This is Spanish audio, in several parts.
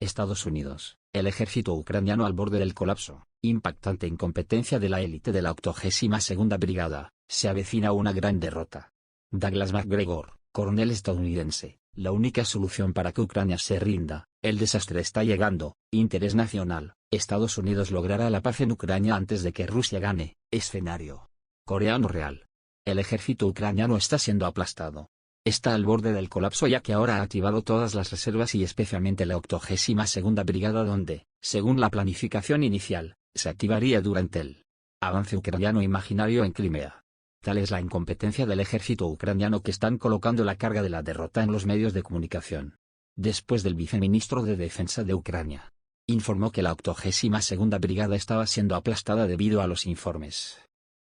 Estados Unidos, el ejército ucraniano al borde del colapso, impactante incompetencia de la élite de la 82ª Brigada, se avecina una gran derrota. Douglas MacGregor, coronel estadounidense, la única solución para que Ucrania se rinda, el desastre está llegando, interés nacional, Estados Unidos logrará la paz en Ucrania antes de que Rusia gane, escenario coreano real. El ejército ucraniano está siendo aplastado. Está al borde del colapso ya que ahora ha activado todas las reservas y especialmente la 82ª Brigada donde, según la planificación inicial, se activaría durante el avance ucraniano imaginario en Crimea. Tal es la incompetencia del ejército ucraniano que están colocando la carga de la derrota en los medios de comunicación. Después del viceministro de Defensa de Ucrania informó que la 82ª Brigada estaba siendo aplastada debido a los informes.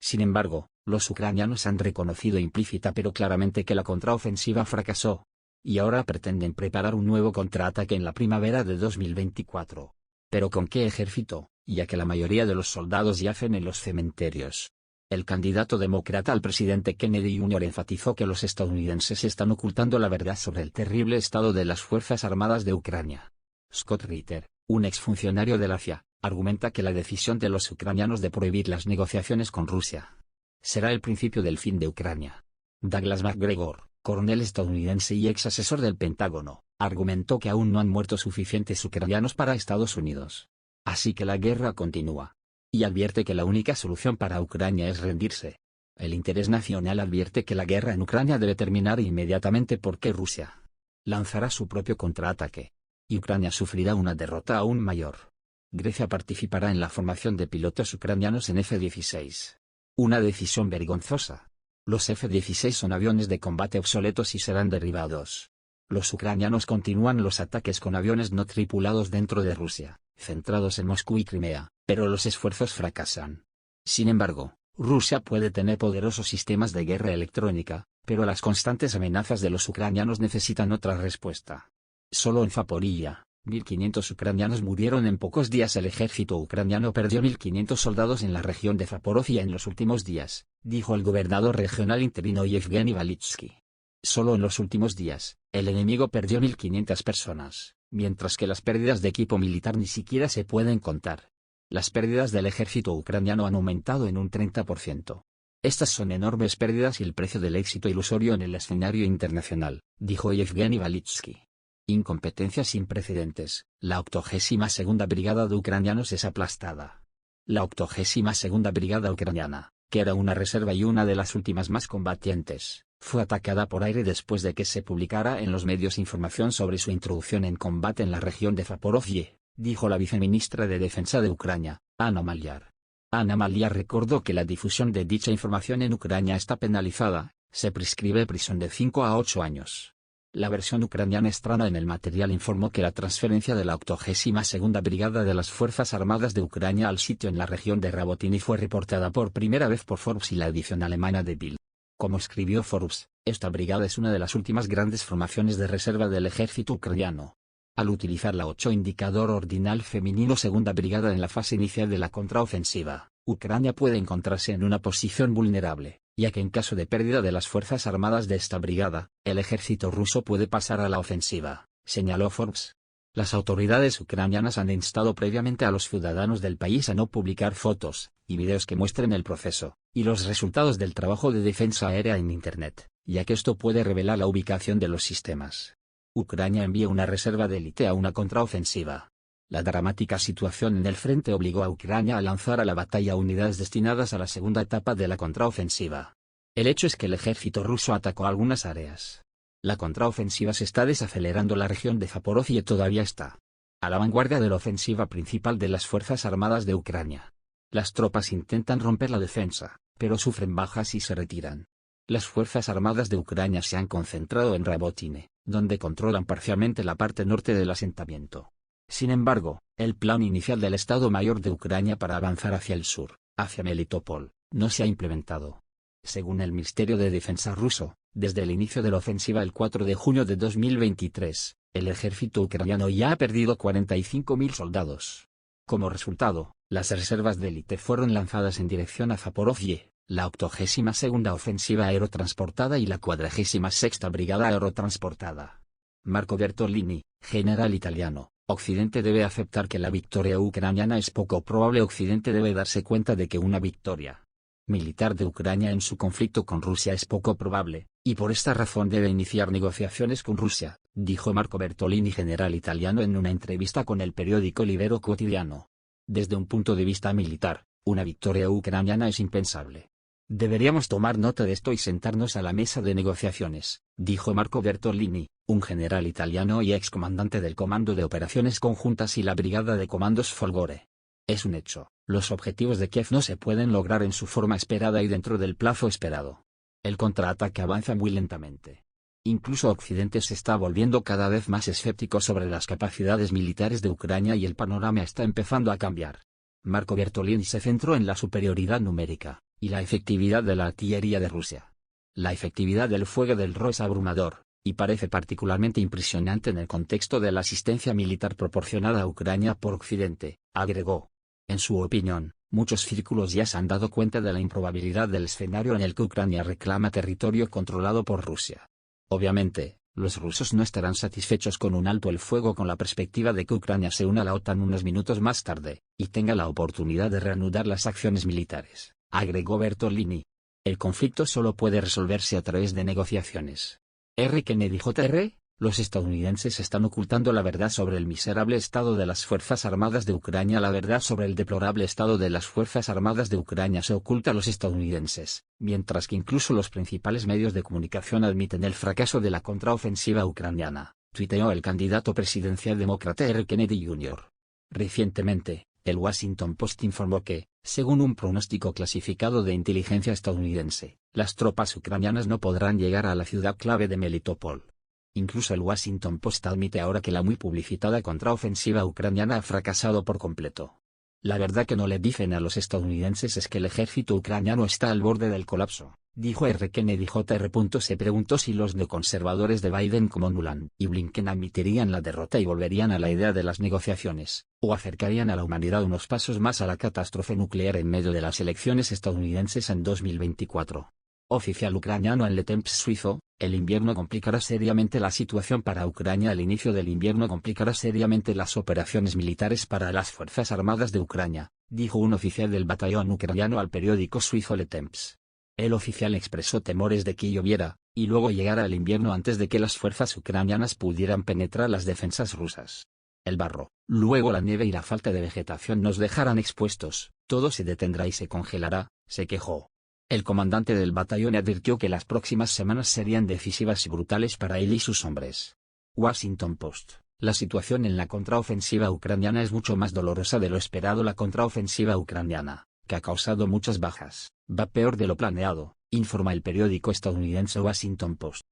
Sin embargo, los ucranianos han reconocido implícita pero claramente que la contraofensiva fracasó. Y ahora pretenden preparar un nuevo contraataque en la primavera de 2024. ¿Pero con qué ejército, ya que la mayoría de los soldados yacen en los cementerios? El candidato demócrata al presidente Kennedy Jr. enfatizó que los estadounidenses están ocultando la verdad sobre el terrible estado de las Fuerzas Armadas de Ucrania. Scott Ritter, un exfuncionario de la CIA, argumenta que la decisión de los ucranianos de prohibir las negociaciones con Rusia será el principio del fin de Ucrania. Douglas MacGregor, coronel estadounidense y ex asesor del Pentágono, argumentó que aún no han muerto suficientes ucranianos para Estados Unidos. Así que la guerra continúa. Y advierte que la única solución para Ucrania es rendirse. El interés nacional advierte que la guerra en Ucrania debe terminar inmediatamente porque Rusia lanzará su propio contraataque. Y Ucrania sufrirá una derrota aún mayor. Grecia participará en la formación de pilotos ucranianos en F-16. Una decisión vergonzosa. Los F-16 son aviones de combate obsoletos y serán derribados. Los ucranianos continúan los ataques con aviones no tripulados dentro de Rusia, centrados en Moscú y Crimea, pero los esfuerzos fracasan. Sin embargo, Rusia puede tener poderosos sistemas de guerra electrónica, pero las constantes amenazas de los ucranianos necesitan otra respuesta. Solo en Zaporilla, 1.500 ucranianos murieron en pocos días. El ejército ucraniano perdió 1.500 soldados en la región de Zaporozhia en los últimos días, dijo el gobernador regional interino Yevgeny Valitsky. Solo en los últimos días, el enemigo perdió 1.500 personas, mientras que las pérdidas de equipo militar ni siquiera se pueden contar. Las pérdidas del ejército ucraniano han aumentado en un 30%. Estas son enormes pérdidas y el precio del éxito ilusorio en el escenario internacional, dijo Yevgeny Valitsky. Incompetencia sin precedentes, la 82ª Brigada de ucranianos es aplastada. La 82ª Brigada ucraniana, que era una reserva y una de las últimas más combatientes, fue atacada por aire después de que se publicara en los medios información sobre su introducción en combate en la región de Zaporozhye, dijo la viceministra de Defensa de Ucrania, Anna Maliar. Anna Maliar recordó que la difusión de dicha información en Ucrania está penalizada, se prescribe prisión de 5 a 8 años. La versión ucraniana estrana en el material informó que la transferencia de la 82ª Brigada de las Fuerzas Armadas de Ucrania al sitio en la región de Rabotini fue reportada por primera vez por Forbes y la edición alemana de Bild. Como escribió Forbes, esta brigada es una de las últimas grandes formaciones de reserva del ejército ucraniano. Al utilizar la 8 indicador ordinal femenino segunda brigada en la fase inicial de la contraofensiva, Ucrania puede encontrarse en una posición vulnerable, ya que en caso de pérdida de las fuerzas armadas de esta brigada, el ejército ruso puede pasar a la ofensiva, señaló Forbes. Las autoridades ucranianas han instado previamente a los ciudadanos del país a no publicar fotos y videos que muestren el proceso y los resultados del trabajo de defensa aérea en Internet, ya que esto puede revelar la ubicación de los sistemas. Ucrania envía una reserva de élite a una contraofensiva. La dramática situación en el frente obligó a Ucrania a lanzar a la batalla unidades destinadas a la segunda etapa de la contraofensiva. El hecho es que el ejército ruso atacó algunas áreas. La contraofensiva se está desacelerando. La región de Zaporozhye todavía está a la vanguardia de la ofensiva principal de las Fuerzas Armadas de Ucrania. Las tropas intentan romper la defensa, pero sufren bajas y se retiran. Las Fuerzas Armadas de Ucrania se han concentrado en Rabotine, donde controlan parcialmente la parte norte del asentamiento. Sin embargo, el plan inicial del Estado Mayor de Ucrania para avanzar hacia el sur, hacia Melitopol, no se ha implementado. Según el Ministerio de Defensa ruso, desde el inicio de la ofensiva el 4 de junio de 2023, el ejército ucraniano ya ha perdido 45.000 soldados. Como resultado, las reservas de élite fueron lanzadas en dirección a Zaporozhye, la 82ª Ofensiva Aerotransportada y la 46ª Brigada Aerotransportada. Marco Bertolini, general italiano, Occidente debe aceptar que la victoria ucraniana es poco probable. Occidente debe darse cuenta de que una victoria militar de Ucrania en su conflicto con Rusia es poco probable, y por esta razón debe iniciar negociaciones con Rusia, dijo Marco Bertolini, general italiano, en una entrevista con el periódico Libero Quotidiano. Desde un punto de vista militar, una victoria ucraniana es impensable. Deberíamos tomar nota de esto y sentarnos a la mesa de negociaciones, dijo Marco Bertolini, un general italiano y excomandante del Comando de Operaciones Conjuntas y la Brigada de Comandos Folgore. Es un hecho, los objetivos de Kiev no se pueden lograr en su forma esperada y dentro del plazo esperado. El contraataque avanza muy lentamente. Incluso Occidente se está volviendo cada vez más escéptico sobre las capacidades militares de Ucrania y el panorama está empezando a cambiar. Marco Bertolini se centró en la superioridad numérica y la efectividad de la artillería de Rusia. La efectividad del fuego del RO es abrumador, y parece particularmente impresionante en el contexto de la asistencia militar proporcionada a Ucrania por Occidente, agregó. En su opinión, muchos círculos ya se han dado cuenta de la improbabilidad del escenario en el que Ucrania reclama territorio controlado por Rusia. Obviamente, los rusos no estarán satisfechos con un alto el fuego con la perspectiva de que Ucrania se una a la OTAN unos minutos más tarde, y tenga la oportunidad de reanudar las acciones militares, agregó Bertolini. El conflicto solo puede resolverse a través de negociaciones. R. Kennedy Jr. Los estadounidenses están ocultando la verdad sobre el miserable estado de las Fuerzas Armadas de Ucrania. La verdad sobre el deplorable estado de las Fuerzas Armadas de Ucrania se oculta a los estadounidenses, mientras que incluso los principales medios de comunicación admiten el fracaso de la contraofensiva ucraniana, tuiteó el candidato presidencial demócrata R. Kennedy Jr. Recientemente, el Washington Post informó que, según un pronóstico clasificado de inteligencia estadounidense, las tropas ucranianas no podrán llegar a la ciudad clave de Melitopol. Incluso el Washington Post admite ahora que la muy publicitada contraofensiva ucraniana ha fracasado por completo. La verdad que no le dicen a los estadounidenses es que el ejército ucraniano está al borde del colapso, dijo R. Kennedy Jr. Se preguntó si los neoconservadores de Biden como Nuland y Blinken admitirían la derrota y volverían a la idea de las negociaciones, o acercarían a la humanidad unos pasos más a la catástrofe nuclear en medio de las elecciones estadounidenses en 2024. Oficial ucraniano en Le Temps suizo, el invierno complicará seriamente la situación para Ucrania. El inicio del invierno complicará seriamente las operaciones militares para las Fuerzas Armadas de Ucrania, dijo un oficial del batallón ucraniano al periódico suizo Le Temps. El oficial expresó temores de que lloviera, y luego llegara el invierno antes de que las fuerzas ucranianas pudieran penetrar las defensas rusas. El barro, luego la nieve y la falta de vegetación nos dejarán expuestos, todo se detendrá y se congelará, se quejó. El comandante del batallón advirtió que las próximas semanas serían decisivas y brutales para él y sus hombres. Washington Post. La situación en la contraofensiva ucraniana es mucho más dolorosa de lo esperado. La contraofensiva ucraniana, que ha causado muchas bajas, va peor de lo planeado, informa el periódico estadounidense Washington Post.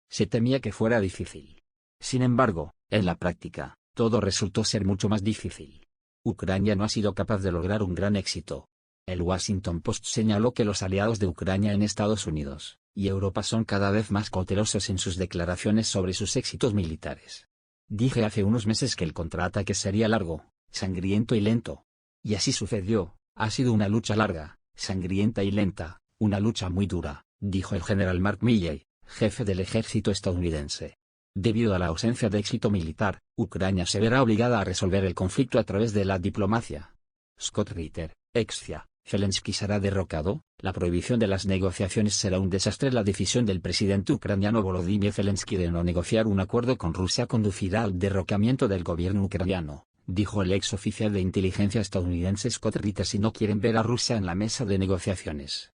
Se temía que fuera difícil. Sin embargo, en la práctica, todo resultó ser mucho más difícil. Ucrania no ha sido capaz de lograr un gran éxito. El Washington Post señaló que los aliados de Ucrania en Estados Unidos y Europa son cada vez más cautelosos en sus declaraciones sobre sus éxitos militares. Dije hace unos meses que el contraataque sería largo, sangriento y lento. Y así sucedió, ha sido una lucha larga, sangrienta y lenta, una lucha muy dura, dijo el general Mark Milley, jefe del ejército estadounidense. Debido a la ausencia de éxito militar, Ucrania se verá obligada a resolver el conflicto a través de la diplomacia. Scott Ritter, ex-CIA. Zelensky será derrocado, la prohibición de las negociaciones será un desastre. La decisión del presidente ucraniano Volodymyr Zelensky de no negociar un acuerdo con Rusia conducirá al derrocamiento del gobierno ucraniano, dijo el ex oficial de inteligencia estadounidense Scott Ritter. Si no quieren ver a Rusia en la mesa de negociaciones,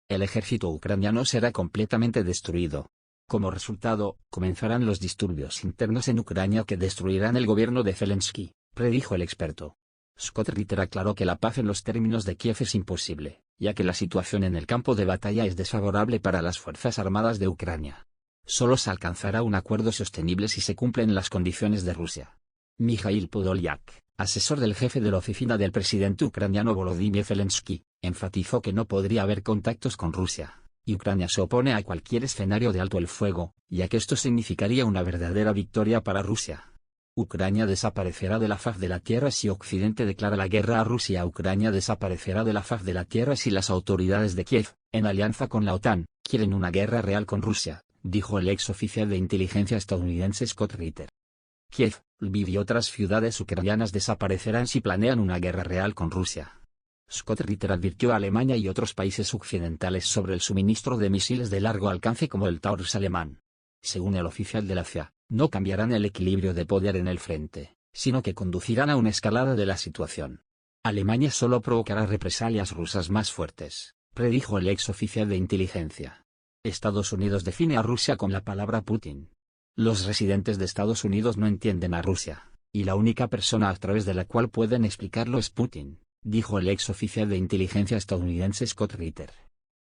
el ejército ucraniano será completamente destruido. Como resultado, comenzarán los disturbios internos en Ucrania que destruirán el gobierno de Zelensky, predijo el experto. Scott Ritter aclaró que la paz en los términos de Kiev es imposible, ya que la situación en el campo de batalla es desfavorable para las Fuerzas Armadas de Ucrania. Solo se alcanzará un acuerdo sostenible si se cumplen las condiciones de Rusia. Mikhail Podolyak, asesor del jefe de la oficina del presidente ucraniano Volodymyr Zelensky, enfatizó que no podría haber contactos con Rusia, y Ucrania se opone a cualquier escenario de alto el fuego, ya que esto significaría una verdadera victoria para Rusia. Ucrania desaparecerá de la faz de la tierra si Occidente declara la guerra a Rusia. Ucrania desaparecerá de la faz de la tierra si las autoridades de Kiev, en alianza con la OTAN, quieren una guerra real con Rusia, dijo el ex oficial de inteligencia estadounidense Scott Ritter. Kiev, Lviv y otras ciudades ucranianas desaparecerán si planean una guerra real con Rusia. Scott Ritter advirtió a Alemania y otros países occidentales sobre el suministro de misiles de largo alcance como el Taurus alemán. Según el oficial de la CIA, no cambiarán el equilibrio de poder en el frente, sino que conducirán a una escalada de la situación. Alemania solo provocará represalias rusas más fuertes, predijo el ex oficial de inteligencia. Estados Unidos define a Rusia con la palabra Putin. Los residentes de Estados Unidos no entienden a Rusia, y la única persona a través de la cual pueden explicarlo es Putin, dijo el ex oficial de inteligencia estadounidense Scott Ritter.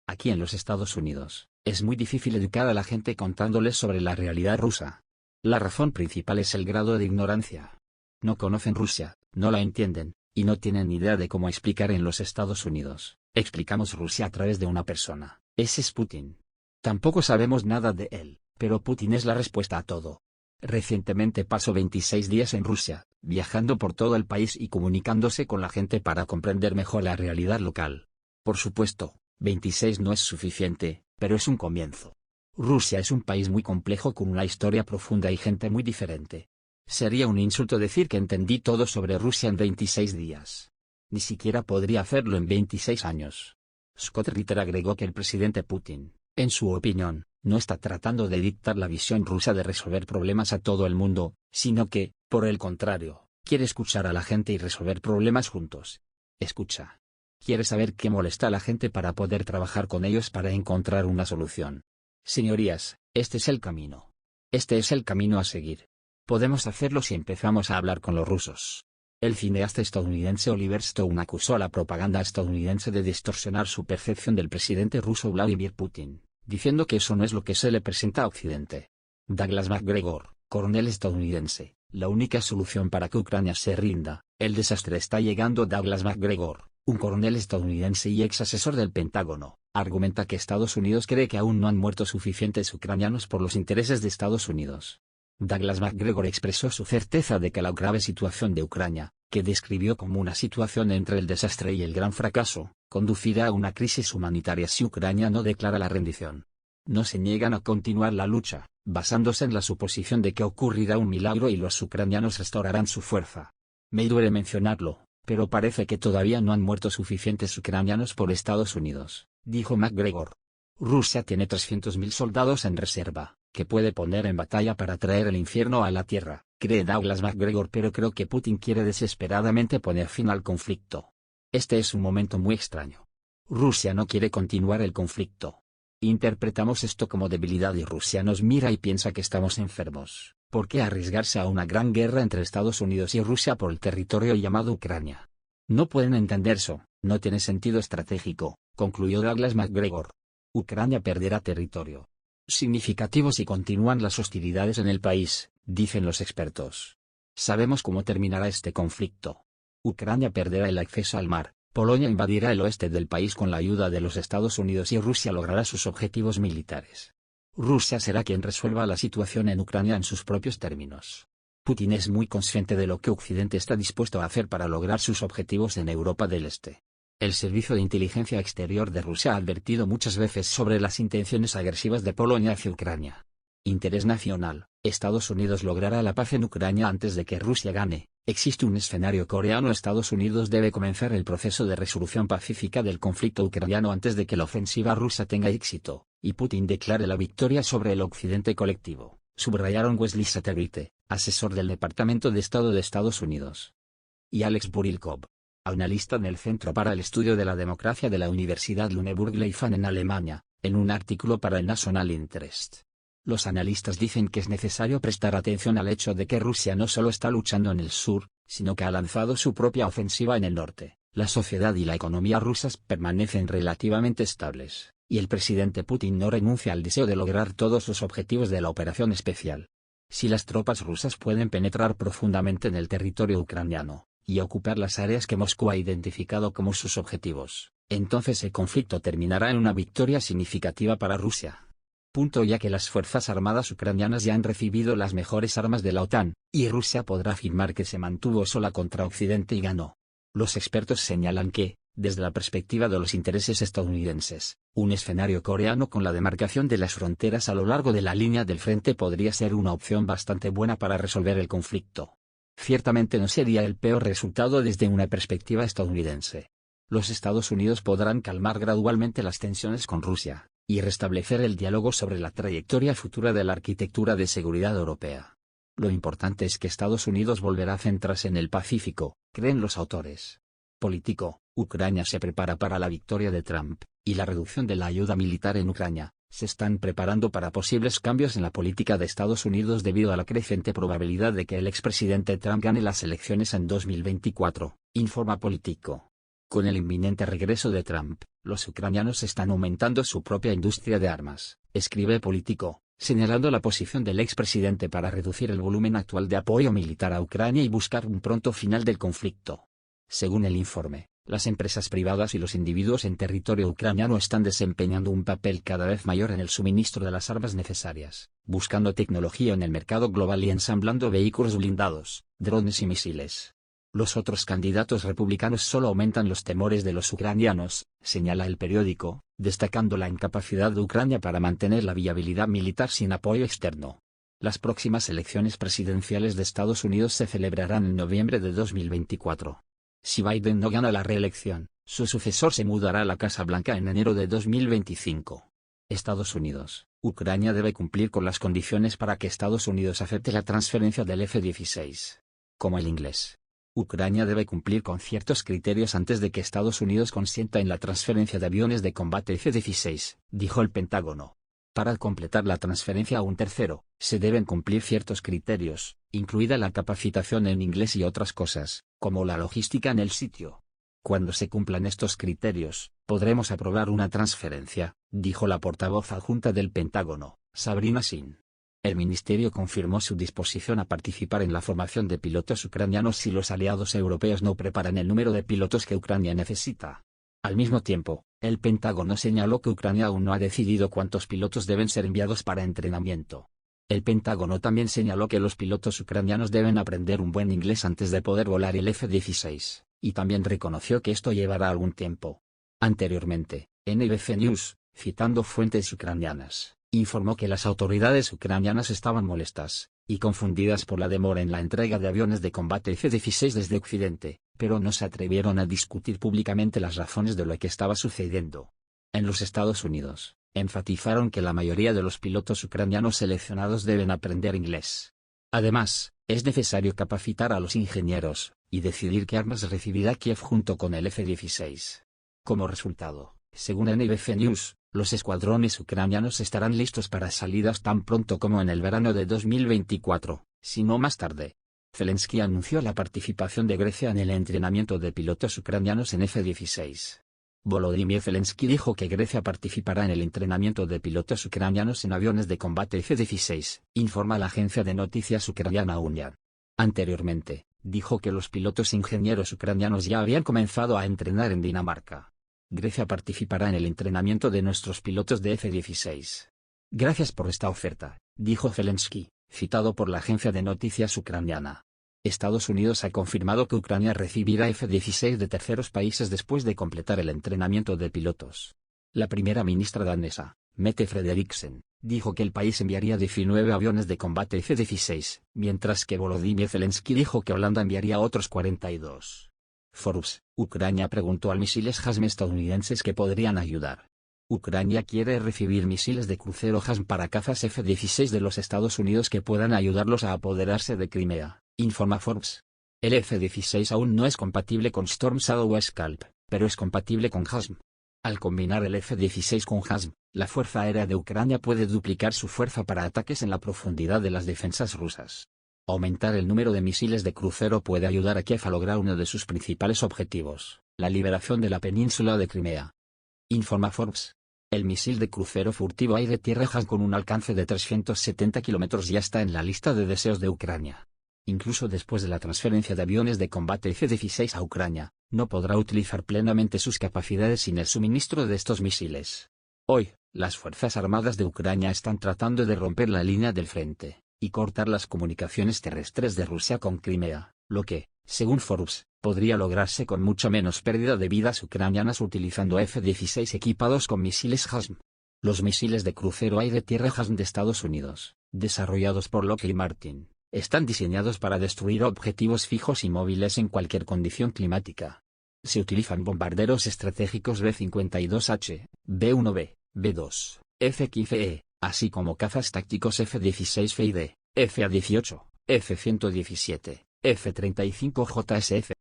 Aquí en los Estados Unidos, es muy difícil educar a la gente contándoles sobre la realidad rusa. La razón principal es el grado de ignorancia. No conocen Rusia, no la entienden, y no tienen ni idea de cómo explicar en los Estados Unidos. Explicamos Rusia a través de una persona, ese es Putin. Tampoco sabemos nada de él, pero Putin es la respuesta a todo. Recientemente pasó 26 días en Rusia, viajando por todo el país y comunicándose con la gente para comprender mejor la realidad local. Por supuesto, 26 no es suficiente, pero es un comienzo. Rusia es un país muy complejo con una historia profunda y gente muy diferente. Sería un insulto decir que entendí todo sobre Rusia en 26 días. Ni siquiera podría hacerlo en 26 años. Scott Ritter agregó que el presidente Putin, en su opinión, no está tratando de dictar la visión rusa de resolver problemas a todo el mundo, sino que, por el contrario, quiere escuchar a la gente y resolver problemas juntos. Escucha. Quiere saber qué molesta a la gente para poder trabajar con ellos para encontrar una solución. Señorías, este es el camino. Este es el camino a seguir. Podemos hacerlo si empezamos a hablar con los rusos. El cineasta estadounidense Oliver Stone acusó a la propaganda estadounidense de distorsionar su percepción del presidente ruso Vladimir Putin, diciendo que eso no es lo que se le presenta a Occidente. Douglas MacGregor, coronel estadounidense, la única solución para que Ucrania se rinda, el desastre está llegando. Douglas MacGregor, un coronel estadounidense y ex asesor del Pentágono, argumenta que Estados Unidos cree que aún no han muerto suficientes ucranianos por los intereses de Estados Unidos. Douglas MacGregor expresó su certeza de que la grave situación de Ucrania, que describió como una situación entre el desastre y el gran fracaso, conducirá a una crisis humanitaria si Ucrania no declara la rendición. No se niegan a continuar la lucha, basándose en la suposición de que ocurrirá un milagro y los ucranianos restaurarán su fuerza. Me duele mencionarlo, pero parece que todavía no han muerto suficientes ucranianos por Estados Unidos, dijo MacGregor. Rusia tiene 300.000 soldados en reserva, que puede poner en batalla para traer el infierno a la tierra, cree Douglas MacGregor, pero creo que Putin quiere desesperadamente poner fin al conflicto. Este es un momento muy extraño. Rusia no quiere continuar el conflicto. Interpretamos esto como debilidad y Rusia nos mira y piensa que estamos enfermos. ¿Por qué arriesgarse a una gran guerra entre Estados Unidos y Rusia por el territorio llamado Ucrania? No pueden entender eso, no tiene sentido estratégico, concluyó Douglas MacGregor. Ucrania perderá territorio significativo si continúan las hostilidades en el país, dicen los expertos. Sabemos cómo terminará este conflicto. Ucrania perderá el acceso al mar, Polonia invadirá el oeste del país con la ayuda de los Estados Unidos y Rusia logrará sus objetivos militares. Rusia será quien resuelva la situación en Ucrania en sus propios términos. Putin es muy consciente de lo que Occidente está dispuesto a hacer para lograr sus objetivos en Europa del Este. El Servicio de Inteligencia Exterior de Rusia ha advertido muchas veces sobre las intenciones agresivas de Polonia hacia Ucrania. Interés nacional: Estados Unidos logrará la paz en Ucrania antes de que Rusia gane. Existe un escenario coreano: Estados Unidos debe comenzar el proceso de resolución pacífica del conflicto ucraniano antes de que la ofensiva rusa tenga éxito, y Putin declare la victoria sobre el occidente colectivo, subrayaron Wesley Satterwhite, asesor del Departamento de Estado de Estados Unidos, y Alex Burilkov, analista en el Centro para el Estudio de la Democracia de la Universidad Lüneburg-Leuphana en Alemania, en un artículo para el National Interest. Los analistas dicen que es necesario prestar atención al hecho de que Rusia no solo está luchando en el sur, sino que ha lanzado su propia ofensiva en el norte. La sociedad y la economía rusas permanecen relativamente estables, y el presidente Putin no renuncia al deseo de lograr todos los objetivos de la operación especial. Si las tropas rusas pueden penetrar profundamente en el territorio ucraniano, y ocupar las áreas que Moscú ha identificado como sus objetivos, entonces el conflicto terminará en una victoria significativa para Rusia. Ya que las Fuerzas Armadas ucranianas ya han recibido las mejores armas de la OTAN, y Rusia podrá afirmar que se mantuvo sola contra Occidente y ganó. Los expertos señalan que, desde la perspectiva de los intereses estadounidenses, un escenario coreano con la demarcación de las fronteras a lo largo de la línea del frente podría ser una opción bastante buena para resolver el conflicto. ciertamente no sería el peor resultado desde una perspectiva estadounidense. Los Estados Unidos podrán calmar gradualmente las tensiones con Rusia, y restablecer el diálogo sobre la trayectoria futura de la arquitectura de seguridad europea. Lo importante es que Estados Unidos volverá a centrarse en el Pacífico, creen los autores. Político, Ucrania se prepara para la victoria de Trump, y la reducción de la ayuda militar en Ucrania. Se están preparando para posibles cambios en la política de Estados Unidos debido a la creciente probabilidad de que el expresidente Trump gane las elecciones en 2024, informa Político. Con el inminente regreso de Trump, los ucranianos están aumentando su propia industria de armas, escribe Político, señalando la posición del expresidente para reducir el volumen actual de apoyo militar a Ucrania y buscar un pronto final del conflicto. Según el informe, las empresas privadas y los individuos en territorio ucraniano están desempeñando un papel cada vez mayor en el suministro de las armas necesarias, buscando tecnología en el mercado global y ensamblando vehículos blindados, drones y misiles. Los otros candidatos republicanos solo aumentan los temores de los ucranianos, señala el periódico, destacando la incapacidad de Ucrania para mantener la viabilidad militar sin apoyo externo. Las próximas elecciones presidenciales de Estados Unidos se celebrarán en noviembre de 2024. Si Biden no gana la reelección, su sucesor se mudará a la Casa Blanca en enero de 2025. Estados Unidos. Ucrania debe cumplir con las condiciones para que Estados Unidos acepte la transferencia del F-16. Como el inglés. Ucrania debe cumplir con ciertos criterios antes de que Estados Unidos consienta en la transferencia de aviones de combate F-16, dijo el Pentágono. Para completar la transferencia a un tercero, se deben cumplir ciertos criterios, incluida la capacitación en inglés y otras cosas, como la logística en el sitio. Cuando se cumplan estos criterios, podremos aprobar una transferencia, dijo la portavoz adjunta del Pentágono, Sabrina Singh. El ministerio confirmó su disposición a participar en la formación de pilotos ucranianos si los aliados europeos no preparan el número de pilotos que Ucrania necesita. Al mismo tiempo, el Pentágono señaló que Ucrania aún no ha decidido cuántos pilotos deben ser enviados para entrenamiento. El Pentágono también señaló que los pilotos ucranianos deben aprender un buen inglés antes de poder volar el F-16, y también reconoció que esto llevará algún tiempo. Anteriormente, NBC News, citando fuentes ucranianas, informó que las autoridades ucranianas estaban molestas y confundidas por la demora en la entrega de aviones de combate F-16 desde Occidente, pero no se atrevieron a discutir públicamente las razones de lo que estaba sucediendo. En los Estados Unidos, enfatizaron que la mayoría de los pilotos ucranianos seleccionados deben aprender inglés. Además, es necesario capacitar a los ingenieros y decidir qué armas recibirá Kiev junto con el F-16. Como resultado, según NBC News, los escuadrones ucranianos estarán listos para salidas tan pronto como en el verano de 2024, si no más tarde. Zelensky anunció la participación de Grecia en el entrenamiento de pilotos ucranianos en F-16. Volodymyr Zelensky dijo que Grecia participará en el entrenamiento de pilotos ucranianos en aviones de combate F-16, informa la agencia de noticias ucraniana UNIA. Anteriormente, dijo que los pilotos ingenieros ucranianos ya habían comenzado a entrenar en Dinamarca. Grecia participará en el entrenamiento de nuestros pilotos de F-16. Gracias por esta oferta, dijo Zelensky, citado por la agencia de noticias ucraniana. Estados Unidos ha confirmado que Ucrania recibirá F-16 de terceros países después de completar el entrenamiento de pilotos. La primera ministra danesa, Mette Frederiksen, dijo que el país enviaría 19 aviones de combate F-16, mientras que Volodymyr Zelensky dijo que Holanda enviaría otros 42. Forbes, Ucrania preguntó al misiles JASM estadounidenses que podrían ayudar. Ucrania quiere recibir misiles de crucero JASM para cazas F-16 de los Estados Unidos que puedan ayudarlos a apoderarse de Crimea, informa Forbes. El F-16 aún no es compatible con Storm Shadow o Scalp, pero es compatible con JASM. Al combinar el F-16 con JASM, la Fuerza Aérea de Ucrania puede duplicar su fuerza para ataques en la profundidad de las defensas rusas. Aumentar el número de misiles de crucero puede ayudar a Kiev a lograr uno de sus principales objetivos, la liberación de la península de Crimea. Informa Forbes. El misil de crucero furtivo aire-tierra JASM con un alcance de 370 kilómetros ya está en la lista de deseos de Ucrania. Incluso después de la transferencia de aviones de combate F-16 a Ucrania, no podrá utilizar plenamente sus capacidades sin el suministro de estos misiles. Hoy, las Fuerzas Armadas de Ucrania están tratando de romper la línea del frente y cortar las comunicaciones terrestres de Rusia con Crimea, lo que, según Forbes, podría lograrse con mucho menos pérdida de vidas ucranianas utilizando F-16 equipados con misiles JASM. Los misiles de crucero aire-tierra JASM de Estados Unidos, desarrollados por Lockheed Martin, Están diseñados para destruir objetivos fijos y móviles en cualquier condición climática. Se utilizan bombarderos estratégicos B-52H, B-1B, B-2, F-15E, así como cazas tácticos F-16 FID, F-A-18, F-117, F-35JSF.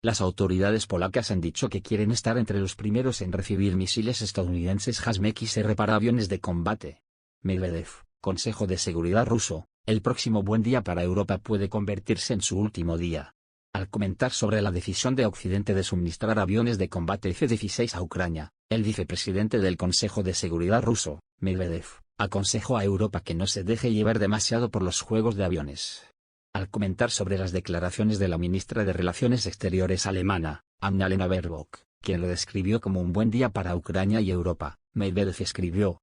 Las autoridades polacas han dicho que quieren estar entre los primeros en recibir misiles estadounidenses JASM-XR para aviones de combate. Medvedev, Consejo de Seguridad ruso, el próximo buen día para Europa puede convertirse en su último día. Al comentar sobre la decisión de Occidente de suministrar aviones de combate F-16 a Ucrania, el vicepresidente del Consejo de Seguridad ruso, Medvedev, aconsejó a Europa que no se deje llevar demasiado por los juegos de aviones. Al comentar sobre las declaraciones de la ministra de Relaciones Exteriores alemana, Annalena Baerbock, quien lo describió como un buen día para Ucrania y Europa, Medvedev escribió: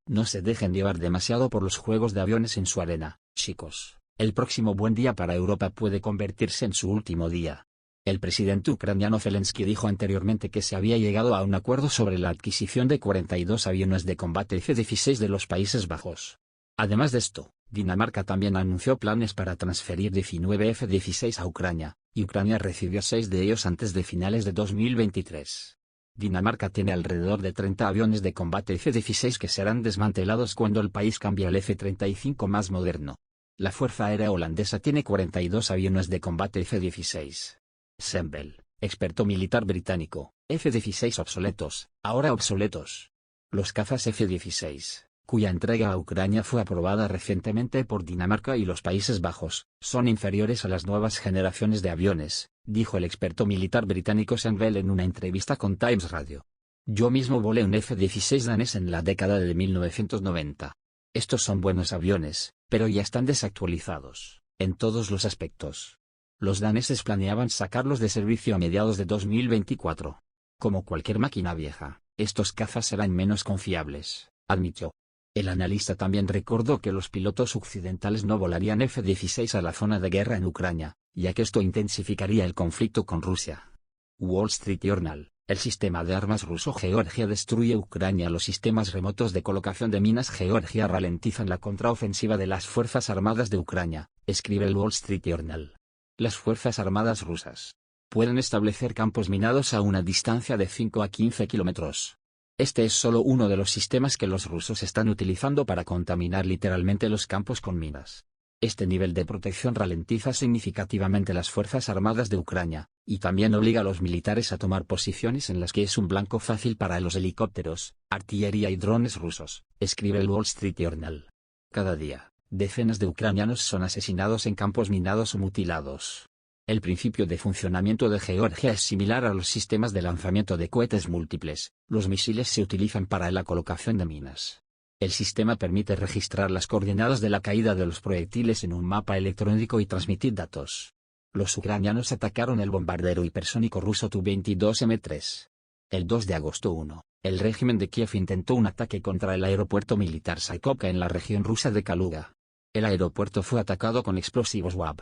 no se dejen llevar demasiado por los juegos de aviones en su arena, chicos. El próximo buen día para Europa puede convertirse en su último día. El presidente ucraniano Zelensky dijo anteriormente que se había llegado a un acuerdo sobre la adquisición de 42 aviones de combate F-16 de los Países Bajos. Además de esto, Dinamarca también anunció planes para transferir 19 F-16 a Ucrania, y Ucrania recibió 6 de ellos antes de finales de 2023. Dinamarca tiene alrededor de 30 aviones de combate F-16 que serán desmantelados cuando el país cambie al F-35 más moderno. La Fuerza Aérea Holandesa tiene 42 aviones de combate F-16. Sembel, experto militar británico, F-16 obsoletos, ahora obsoletos. Los cazas F-16, cuya entrega a Ucrania fue aprobada recientemente por Dinamarca y los Países Bajos, son inferiores a las nuevas generaciones de aviones, dijo el experto militar británico Sembel en una entrevista con Times Radio. Yo mismo volé un F-16 danés en la década de 1990. Estos son buenos aviones, pero ya están desactualizados, en todos los aspectos. Los daneses planeaban sacarlos de servicio a mediados de 2024. Como cualquier máquina vieja, estos cazas serán menos confiables, admitió. El analista también recordó que los pilotos occidentales no volarían F-16 a la zona de guerra en Ucrania, ya que esto intensificaría el conflicto con Rusia. Wall Street Journal. El sistema de armas ruso Georgia destruye Ucrania. Los sistemas remotos de colocación de minas Georgia ralentizan la contraofensiva de las Fuerzas Armadas de Ucrania, escribe el Wall Street Journal. Las Fuerzas Armadas rusas pueden establecer campos minados a una distancia de 5 a 15 kilómetros. Este es solo uno de los sistemas que los rusos están utilizando para contaminar literalmente los campos con minas. Este nivel de protección ralentiza significativamente las Fuerzas Armadas de Ucrania, y también obliga a los militares a tomar posiciones en las que es un blanco fácil para los helicópteros, artillería y drones rusos, escribe el Wall Street Journal. Cada día, decenas de ucranianos son asesinados en campos minados o mutilados. El principio de funcionamiento de Georgia es similar a los sistemas de lanzamiento de cohetes múltiples. Los misiles se utilizan para la colocación de minas. El sistema permite registrar las coordenadas de la caída de los proyectiles en un mapa electrónico y transmitir datos. Los ucranianos atacaron el bombardero hipersónico ruso Tu-22M3. El 2 de agosto el régimen de Kiev intentó un ataque contra el aeropuerto militar Saikovka en la región rusa de Kaluga. El aeropuerto fue atacado con explosivos WAB.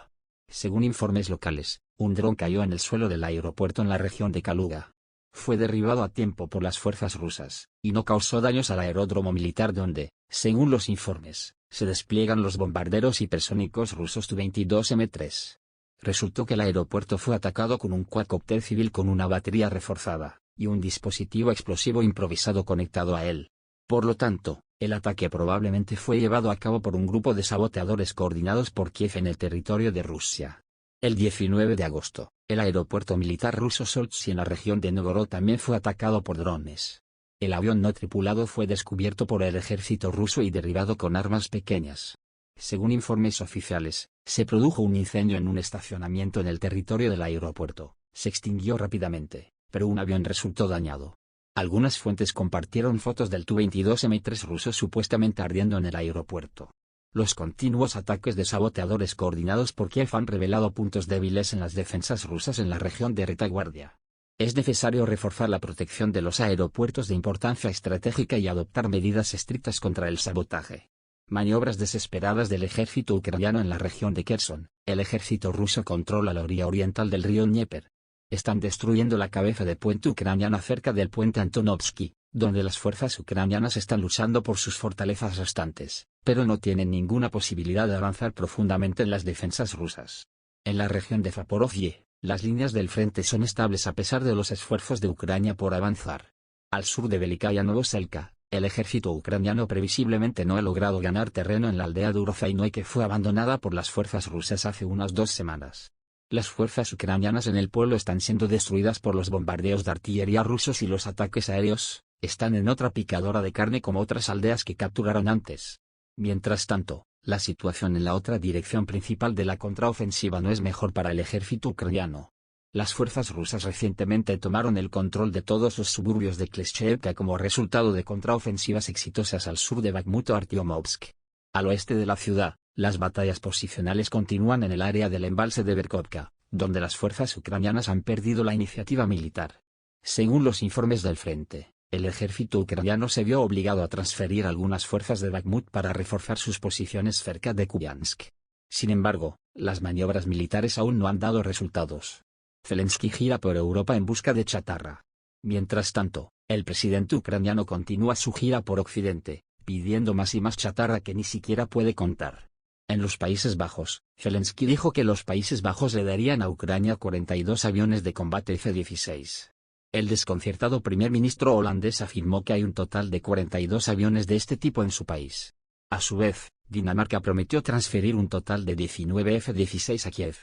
Según informes locales, un dron cayó en el suelo del aeropuerto en la región de Kaluga. Fue derribado a tiempo por las fuerzas rusas, y no causó daños al aeródromo militar donde, según los informes, se despliegan los bombarderos hipersónicos rusos Tu-22M3. Resultó que el aeropuerto fue atacado con un cuadcópter civil con una batería reforzada, y un dispositivo explosivo improvisado conectado a él. Por lo tanto, el ataque probablemente fue llevado a cabo por un grupo de saboteadores coordinados por Kiev en el territorio de Rusia. El 19 de agosto, el aeropuerto militar ruso Sochi en la región de Novgorod también fue atacado por drones. El avión no tripulado fue descubierto por el ejército ruso y derribado con armas pequeñas. Según informes oficiales, se produjo un incendio en un estacionamiento en el territorio del aeropuerto. Se extinguió rápidamente, pero un avión resultó dañado. Algunas fuentes compartieron fotos del Tu-22M3 ruso supuestamente ardiendo en el aeropuerto. Los continuos ataques de saboteadores coordinados por Kiev han revelado puntos débiles en las defensas rusas en la región de retaguardia. Es necesario reforzar la protección de los aeropuertos de importancia estratégica y adoptar medidas estrictas contra el sabotaje. Maniobras desesperadas del ejército ucraniano en la región de Kherson. El ejército ruso controla la orilla oriental del río Dnieper. Están destruyendo la cabeza de puente ucraniana cerca del puente Antonovsky, donde las fuerzas ucranianas están luchando por sus fortalezas restantes, pero no tienen ninguna posibilidad de avanzar profundamente en las defensas rusas. En la región de Zaporozhye, las líneas del frente son estables a pesar de los esfuerzos de Ucrania por avanzar. Al sur de Velikaya Novoselka, el ejército ucraniano previsiblemente no ha logrado ganar terreno en la aldea de Urozainoye que fue abandonada por las fuerzas rusas hace unas 2 semanas. Las fuerzas ucranianas en el pueblo están siendo destruidas por los bombardeos de artillería rusos y los ataques aéreos, están en otra picadora de carne como otras aldeas que capturaron antes. Mientras tanto, la situación en la otra dirección principal de la contraofensiva no es mejor para el ejército ucraniano. Las fuerzas rusas recientemente tomaron el control de todos los suburbios de Kleshchevka como resultado de contraofensivas exitosas al sur de Bakhmut o Artyomovsk. Al oeste de la ciudad, las batallas posicionales continúan en el área del embalse de Berkovka, donde las fuerzas ucranianas han perdido la iniciativa militar. Según los informes del frente, el ejército ucraniano se vio obligado a transferir algunas fuerzas de Bakhmut para reforzar sus posiciones cerca de Kupiansk. Sin embargo, las maniobras militares aún no han dado resultados. Zelensky gira por Europa en busca de chatarra. Mientras tanto, el presidente ucraniano continúa su gira por Occidente, pidiendo más y más chatarra que ni siquiera puede contar. En los Países Bajos, Zelensky dijo que los Países Bajos le darían a Ucrania 42 aviones de combate F-16. El desconcertado primer ministro holandés afirmó que hay un total de 42 aviones de este tipo en su país. A su vez, Dinamarca prometió transferir un total de 19 F-16 a Kiev.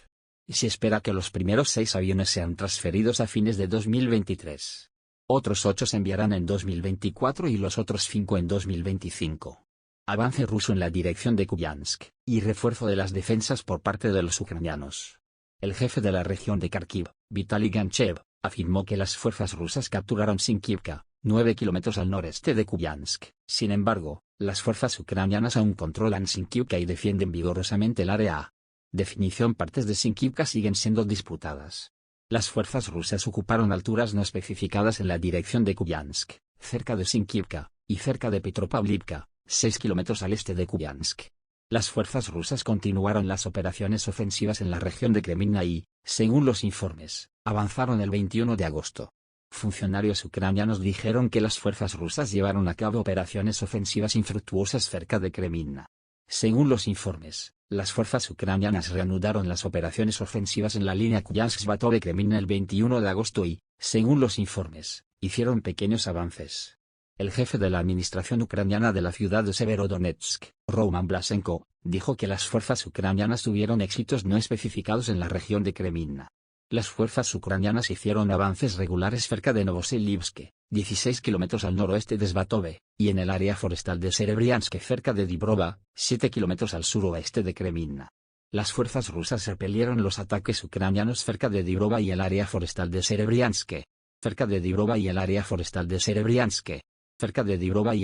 Y se espera que los primeros 6 aviones sean transferidos a fines de 2023. Otros 8 se enviarán en 2024 y los otros 5 en 2025. Avance ruso en la dirección de Kupiansk, y refuerzo de las defensas por parte de los ucranianos. El jefe de la región de Kharkiv, Vitaly Ganchev, afirmó que las fuerzas rusas capturaron Sinkivka, 9 kilómetros al noreste de Kupiansk. Sin embargo, las fuerzas ucranianas aún controlan Sinkivka y defienden vigorosamente el área A. Definición: partes de Sinkivka siguen siendo disputadas. Las fuerzas rusas ocuparon alturas no especificadas en la dirección de Kupiansk, cerca de Sinkivka, y cerca de Petropavlivka, 6 kilómetros al este de Kupiansk. Las fuerzas rusas continuaron las operaciones ofensivas en la región de Kreminna y, según los informes, avanzaron el 21 de agosto. Funcionarios ucranianos dijeron que las fuerzas rusas llevaron a cabo operaciones ofensivas infructuosas cerca de Kreminna. Según los informes, las fuerzas ucranianas reanudaron las operaciones ofensivas en la línea Kupiansk-Svatove-Kreminna el 21 de agosto y, según los informes, hicieron pequeños avances. El jefe de la administración ucraniana de la ciudad de Severodonetsk, Roman Blasenko, dijo que las fuerzas ucranianas tuvieron éxitos no especificados en la región de Kreminna. Las fuerzas ucranianas hicieron avances regulares cerca de Novoselivsk, 16 kilómetros al noroeste de Svatove, y en el área forestal de Serebriansk cerca de Dibrova, 7 kilómetros al suroeste de Kreminna. Las fuerzas rusas repelieron los ataques ucranianos cerca de Dibrova y el área forestal de Serebriansk. Cerca de Dibrova y el área forestal de Serebriansk. Cerca de Dibrova y